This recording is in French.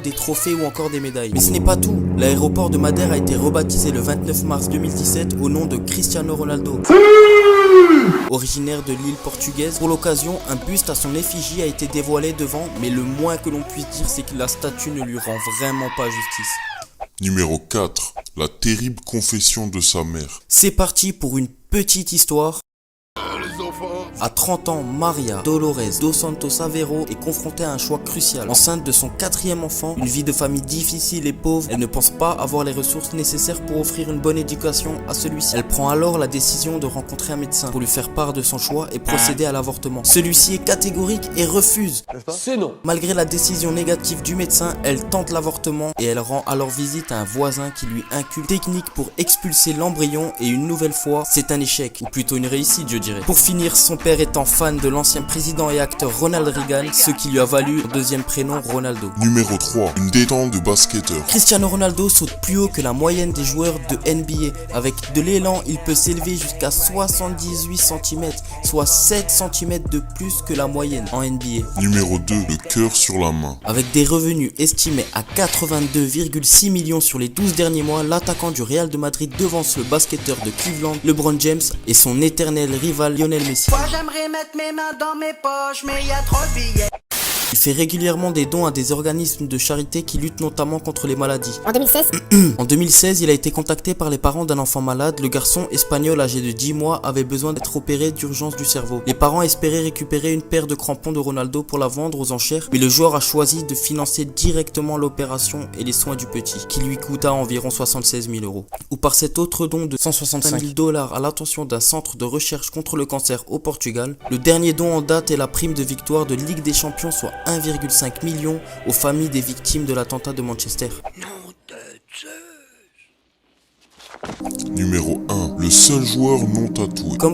des trophées ou encore des médailles. Mais ce n'est pas tout. L'aéroport de Madère a été rebaptisé le 29 mars 2017 au nom de Cristiano Ronaldo. Originaire de l'île portugaise, pour l'occasion, un buste à son effigie a été dévoilé devant, mais le moins que l'on puisse dire, c'est que la statue ne lui rend vraiment pas justice. Numéro 4. La terrible confession de sa mère. C'est parti pour une petite histoire. À 30 ans, Maria Dolores dos Santos Aveiro est confrontée à un choix crucial. Enceinte de son 4e enfant, une vie de famille difficile et pauvre, elle ne pense pas avoir les ressources nécessaires pour offrir une bonne éducation à celui-ci. Elle prend alors la décision de rencontrer un médecin pour lui faire part de son choix et procéder à l'avortement. Celui-ci est catégorique et refuse. C'est non. Malgré la décision négative du médecin, elle tente l'avortement et elle rend alors visite à un voisin qui lui inculque technique pour expulser l'embryon et une nouvelle fois, c'est un échec, ou plutôt une réussite je dirais. Pour finir, son père étant fan de l'ancien président et acteur Ronald Reagan, ce qui lui a valu son deuxième prénom Ronaldo. Numéro 3. Une détente de basketteur. Cristiano Ronaldo saute plus haut que la moyenne des joueurs de NBA. Avec de l'élan, il peut s'élever jusqu'à 78 cm, soit 7 cm de plus que la moyenne en NBA. Numéro 2. Le cœur sur la main. Avec des revenus estimés à 82,6 millions sur les 12 derniers mois, l'attaquant du Real de Madrid devance le basketteur de Cleveland, LeBron James, et son éternel rival Lionel Messi. Moi j'aimerais mettre mes mains dans mes poches, mais y a trop de billets. Il fait régulièrement des dons à des organismes de charité qui luttent notamment contre les maladies. En 2016, il a été contacté par les parents d'un enfant malade. Le garçon espagnol âgé de 10 mois avait besoin d'être opéré d'urgence du cerveau. Les parents espéraient récupérer une paire de crampons de Ronaldo pour la vendre aux enchères, mais le joueur a choisi de financer directement l'opération et les soins du petit, qui lui coûta environ 76 000 €. Ou par cet autre don de 165 000 $ à l'attention d'un centre de recherche contre le cancer au Portugal. Le dernier don en date est la prime de victoire de Ligue des Champions, soit 1,5 million aux familles des victimes de l'attentat de Manchester. Numéro 1. Le seul joueur non tatoué. Comme vous